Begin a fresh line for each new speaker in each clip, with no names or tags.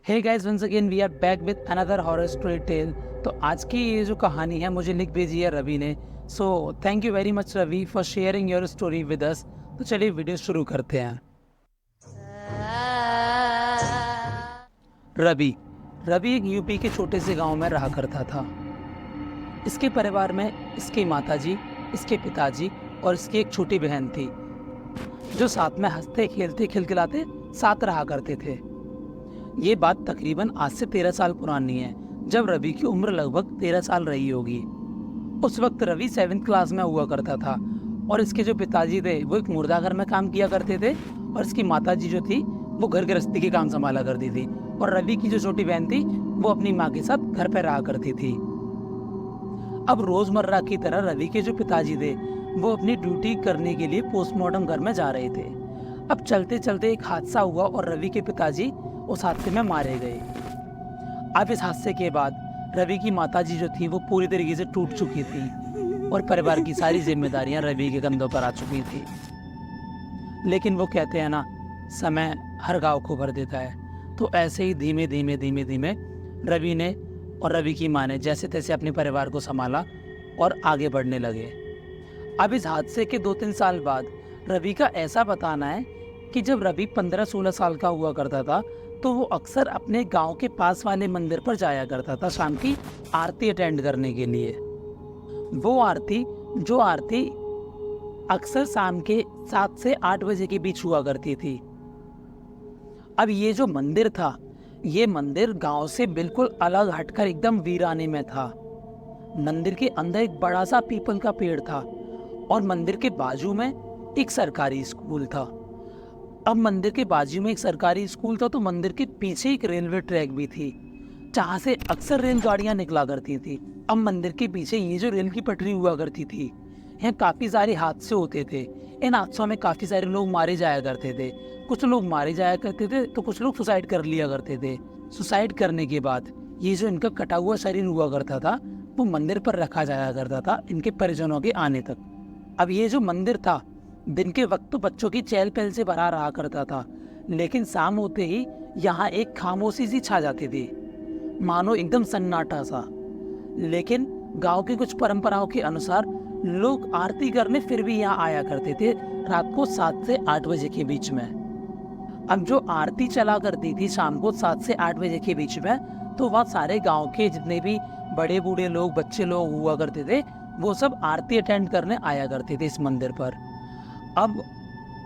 Hey guys, once again we are back with another horror story tale. तो आज की ये जो कहानी है मुझे लिख भेजी है रवि ने। So thank you very much Ravi for sharing your story with us. तो चलिए वीडियो शुरू करते हैं। रवि रवि एक यूपी के छोटे से गांव में रहा करता था। इसके परिवार में इसकी माताजी, इसके पिताजी और इसकी एक छोटी बहन थी, जो साथ में हंसते खेलते खिलखिलाते साथ रहा करते थे। ये बात तकरीबन आज से 13 साल पुरानी है, जब रवि की उम्र लगभग 13 साल रही होगी। उस वक्त रवि 7th क्लास में हुआ करता था और इसके जो पिताजी थे वो एक मुर्दाघर में काम किया करते थे और इसकी माताजी जो थी वो घर गृहस्थी के काम संभाला करती थी और रवि की जो छोटी बहन थी वो अपनी माँ के साथ घर पर रहा करती थी। अब रोजमर्रा की तरह रवि के जो पिताजी थे वो अपनी ड्यूटी करने के लिए पोस्टमार्टम घर में जा रहे थे। अब चलते चलते एक हादसा हुआ और रवि के पिताजी उस हादसे में मारे गए। अब इस हादसे के बाद रवि की माताजी जो थी वो पूरी तरीके से टूट चुकी थी और परिवार की सारी जिम्मेदारियां रवि के कंधों पर आ चुकी थी। लेकिन वो कहते हैं ना, समय हर घाव को भर देता है। तो ऐसे ही धीमे धीमे धीमे धीमे रवि ने और रवि की माँ ने जैसे तैसे अपने परिवार को संभाला और आगे बढ़ने लगे। अब इस हादसे के 2-3 साल बाद रवि का ऐसा बताना है कि जब रवि 15-16 साल का हुआ करता था तो वो अक्सर अपने गांव के पास वाले मंदिर पर जाया करता था शाम की आरती अटेंड करने के लिए। वो आरती अक्सर शाम के 7 से 8 बजे के बीच हुआ करती थी। अब ये जो मंदिर था, ये मंदिर गांव से बिल्कुल अलग हटकर एकदम वीराने में था। मंदिर के अंदर एक बड़ा सा पीपल का पेड़ था और मंदिर के बाजू में एक सरकारी स्कूल था। अब मंदिर के बाजू में एक सरकारी स्कूल था तो मंदिर के पीछे एक रेलवे ट्रैक भी थी जहाँ से अक्सर रेलगाड़ियाँ निकला करती थी। अब मंदिर के पीछे ये जो रेल की पटरी हुआ करती थी, यहाँ काफ़ी सारे हादसे होते थे। इन हादसों में काफ़ी सारे लोग मारे जाया करते थे। कुछ लोग मारे जाया करते थे तो कुछ लोग सुसाइड कर लिया करते थे। सुसाइड करने के बाद ये जो इनका कटा हुआ शरीर हुआ करता था वो मंदिर पर रखा जाया करता था इनके परिजनों के आने तक। अब ये जो मंदिर था दिन के वक्त तो बच्चों की चहल पहल से भरा रहा करता था, लेकिन शाम होते ही यहाँ एक खामोशी सी छा जाती थी, मानो एकदम सन्नाटा सा। लेकिन गांव की कुछ परंपराओं के अनुसार लोग आरती करने फिर भी यहाँ आया करते थे रात को 7 से 8 बजे के बीच में। अब जो आरती चला करती थी शाम को 7 से 8 बजे के बीच में, तो वह सारे गांव के जितने भी बड़े बूढ़े लोग, बच्चे लोग हुआ करते थे, वो सब आरती अटेंड करने आया करते थे इस मंदिर पर। अब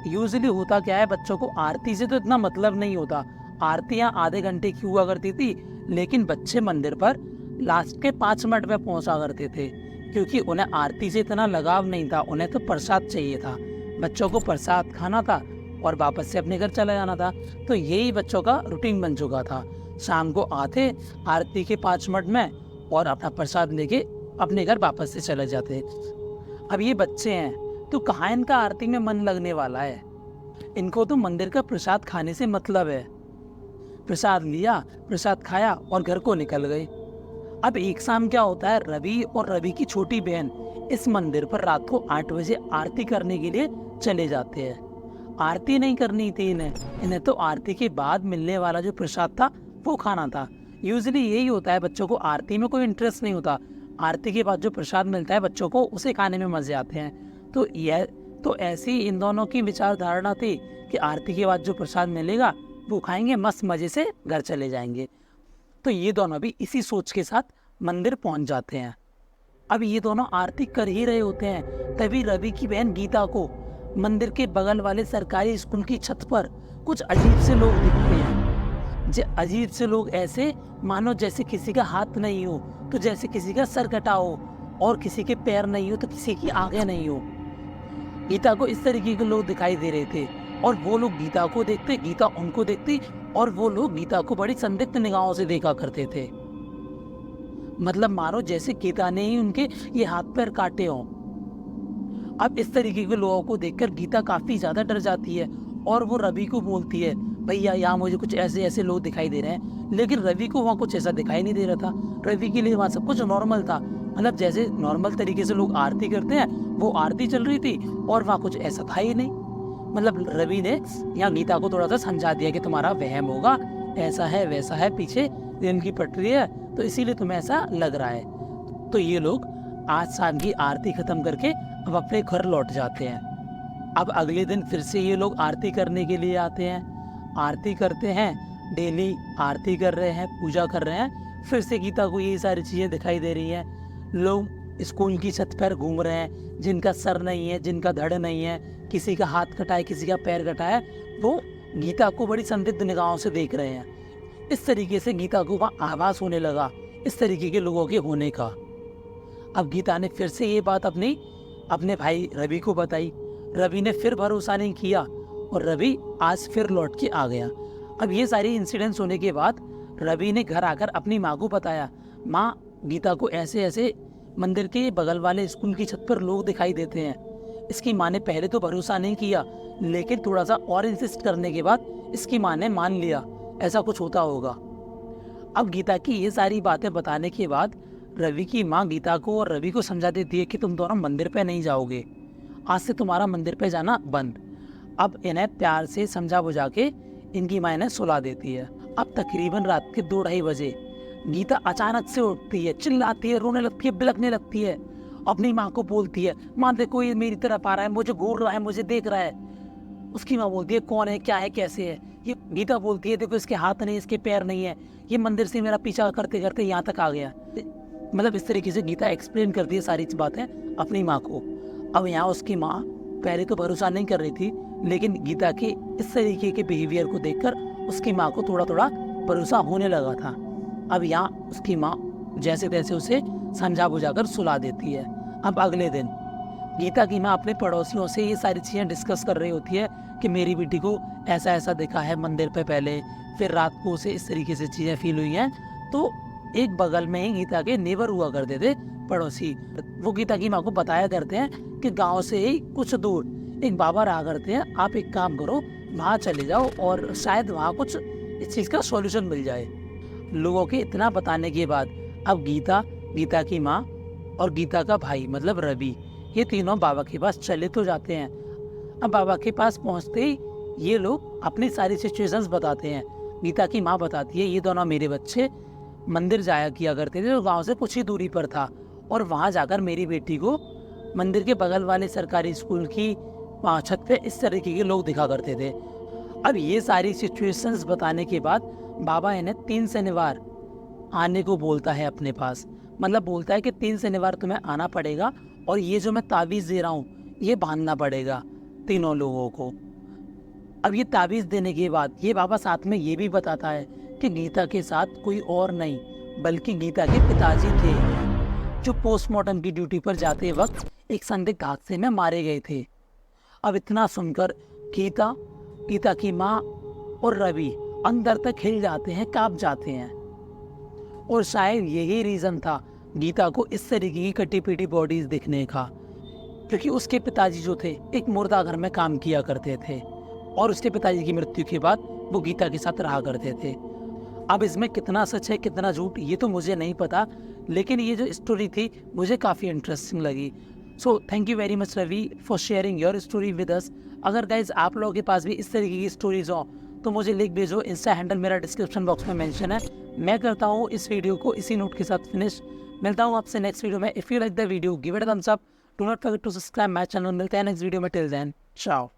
यूजुअली होता क्या है, बच्चों को आरती से तो इतना मतलब नहीं होता। आरतियाँ आधे घंटे की हुआ करती थी, लेकिन बच्चे मंदिर पर लास्ट के 5 मिनट में पहुंचा करते थे, क्योंकि उन्हें आरती से इतना लगाव नहीं था। उन्हें तो प्रसाद चाहिए था, बच्चों को प्रसाद खाना था और वापस से अपने घर चला जाना था। तो यही बच्चों का रूटीन बन चुका था। शाम को आते आरती के 5 मिनट में और अपना प्रसाद लेके अपने घर वापस से चले जाते। अब ये बच्चे हैं तो कहाँ इनका आरती में मन लगने वाला है। इनको तो मंदिर का प्रसाद खाने से मतलब है। प्रसाद लिया, प्रसाद खाया और घर को निकल गए। अब एक शाम क्या होता है, रवि और रवि की छोटी बहन इस मंदिर पर रात को 8 बजे आरती करने के लिए चले जाते हैं। आरती नहीं करनी थी इन्हें तो आरती के बाद मिलने वाला जो प्रसाद था वो खाना था। यूजुअली यही होता है, बच्चों को आरती में कोई इंटरेस्ट नहीं होता। आरती के बाद जो प्रसाद मिलता है बच्चों को उसे खाने में मजे आते हैं। तो ऐसी इन दोनों की विचारधारणा थी कि आरती के बाद जो प्रसाद मिलेगा वो खाएंगे, मस्त मजे से घर चले जाएंगे। तो ये दोनों भी इसी सोच के साथ मंदिर पहुंच जाते हैं। अब ये दोनों आरती कर ही रहे होते हैं, तभी रवि की बहन गीता को मंदिर के बगल वाले सरकारी स्कूल की छत पर कुछ अजीब से लोग दिखते हैं। अजीब से लोग ऐसे मानो जैसे किसी का हाथ नहीं हो तो जैसे किसी का सर कटा हो, और किसी के पैर नहीं हो तो किसी की आंखें नहीं हो। गीता को इस तरीके के लोग दिखाई दे रहे थे और वो लोग गीता को देखते, गीता उनको देखती और वो लोग गीता को बड़ी संदिग्ध निगाहों से देखा करते थे। मतलब मानो जैसे गीता ने ही उनके ये हाथ पैर काटे हों। अब इस तरीके के लोगों को देखकर गीता काफी ज्यादा डर जाती है और वो रवि को बोलती है, भैया यहाँ मुझे कुछ ऐसे ऐसे लोग दिखाई दे रहे हैं। लेकिन रवि को वहाँ कुछ ऐसा दिखाई नहीं दे रहा था। रवि के लिए वहाँ सब कुछ नॉर्मल था। मतलब जैसे नॉर्मल तरीके से लोग आरती करते हैं वो आरती चल रही थी और वहाँ कुछ ऐसा था ही नहीं। मतलब रवि ने यहाँ गीता को थोड़ा सा समझा दिया कि तुम्हारा वहम होगा, ऐसा है वैसा है, पीछे रेल की पटरी है तो इसीलिए तुम्हें ऐसा लग रहा है। तो ये लोग आज शाम की आरती खत्म करके अब अपने घर लौट जाते हैं। अब अगले दिन फिर से ये लोग आरती करने के लिए आते हैं, आरती करते हैं, डेली आरती कर रहे हैं, पूजा कर रहे हैं। फिर से गीता को ये सारी चीज़ें दिखाई दे रही हैं। लोग स्कूल की छत पर घूम रहे हैं, जिनका सर नहीं है, जिनका धड़ नहीं है, किसी का हाथ कटा है, किसी का पैर कटा है, वो गीता को बड़ी संदिग्ध निगाहों से देख रहे हैं। इस तरीके से गीता को वहाँ आभास होने लगा इस तरीके के लोगों के होने का। अब गीता ने फिर से ये बात अपने भाई रवि को बताई। रवि ने फिर भरोसा नहीं किया और रवि आज फिर लौट के आ गया। अब ये सारी इंसिडेंट्स होने के बाद रवि ने घर आकर अपनी माँ को बताया, माँ गीता को ऐसे ऐसे मंदिर के बगल वाले स्कूल की छत पर लोग दिखाई देते हैं। इसकी माँ ने पहले तो भरोसा नहीं किया, लेकिन थोड़ा सा और इंसिस्ट करने के बाद इसकी माँ ने मान लिया ऐसा कुछ होता होगा। अब गीता की ये सारी बातें बताने के बाद रवि की माँ गीता को और रवि को समझा देती है कि तुम दोनों मंदिर पे नहीं जाओगे, आज से तुम्हारा मंदिर पे जाना बंद। अब इन्हें प्यार से समझा बुझा के इनकी माँ इन्हें सुला देती है। अब तकरीबन रात के 2-2:30 बजे गीता अचानक से उठती है, चिल्लाती है, रोने लगती है, बिलखने लगती है, अपनी माँ को बोलती है, माँ देखो ये मेरी तरफ आ रहा है, मुझे घूर रहा है, मुझे देख रहा है। उसकी माँ बोलती है कौन है, क्या है, कैसे है। ये गीता बोलती है देखो इसके हाथ नहीं, इसके पैर नहीं है, ये मंदिर से मेरा पीछा करते करते यहाँ तक आ गया। मतलब इस तरीके से गीता एक्सप्लेन करती है सारी बातें अपनी माँ को। अब यहाँ उसकी माँ पहले तो भरोसा नहीं कर रही थी, लेकिन गीता के इस तरीके के बिहेवियर को देखकर उसकी माँ को थोड़ा थोड़ा भरोसा होने लगा था। अब यहाँ उसकी माँ जैसे तैसे उसे समझा बुझाकर सुला देती है। अब अगले दिन गीता की माँ अपने पड़ोसियों से ये सारी चीज़ें डिस्कस कर रही होती है कि मेरी बेटी को ऐसा ऐसा देखा है मंदिर पे पहले, फिर रात को उसे इस तरीके से चीज़ें फील हुई हैं। तो एक बगल में ही गीता के नेबर हुआ करते थे पड़ोसी, वो गीता की माँ को बताया करते हैं कि गांव से ही कुछ दूर एक बाबा रहा करते हैं, आप एक काम करो वहाँ चले जाओ और शायद वहाँ कुछ इस चीज़ का सॉल्यूशन मिल जाए। लोगों के इतना बताने के बाद अब गीता की माँ और गीता का भाई मतलब रवि, ये तीनों बाबा के पास चले तो जाते हैं। अब बाबा के पास पहुँचते ही ये लोग अपनी सारी सिचुएशंस बताते हैं। गीता की माँ बताती है ये दोनों मेरे बच्चे मंदिर जाया किया करते थे जो गांव से कुछ ही दूरी पर था, और वहाँ जाकर मेरी बेटी को मंदिर के बगल वाले सरकारी स्कूल की छत पे इस तरीके के लोग दिखा करते थे। अब ये सारी सिचुएशंस बताने के बाद बाबा इन्हें 3 शनिवार आने को बोलता है अपने पास। मतलब बोलता है कि 3 शनिवार तुम्हें आना पड़ेगा और ये जो मैं ताबीज़ दे रहा हूँ ये बांधना पड़ेगा तीनों लोगों को। अब ये ताबीज़ देने के बाद ये बाबा साथ में ये भी बताता है कि गीता के साथ कोई और नहीं बल्कि गीता के पिताजी थे जो पोस्टमार्टम की ड्यूटी पर जाते वक्त एक संदिग्ध हादसे में मारे गए थे। अब इतना सुनकर गीता की माँ और रवि अंदर तक हिल जाते हैं, कांप जाते हैं। और शायद यही रीज़न था गीता को इस तरीके की कटी पीटी बॉडीज दिखने का, क्योंकि उसके पिताजी जो थे एक मुर्दा घर में काम किया करते थे और उसके पिताजी की मृत्यु के बाद वो गीता के साथ रहा करते थे। अब इसमें कितना सच है कितना झूठ ये तो मुझे नहीं पता, लेकिन ये जो स्टोरी थी मुझे काफ़ी इंटरेस्टिंग लगी। So thank you very much Ravi for sharing your story with us. अगर गाइज आप लोगों के पास भी इस तरीके की स्टोरीज हो तो मुझे लिख भेजो, इंस्टा हैंडल मेरा डिस्क्रिप्शन बॉक्स में मेंशन है। मैं करता हूँ इस वीडियो को इसी नोट के साथ फिनिश। मिलता हूँ आपसे नेक्स्ट वीडियो में। If you like the video give it a thumbs up, do not forget to subscribe my channel. मिलते हैं नेक्स्ट वीडियो में, टिल देन चाओ।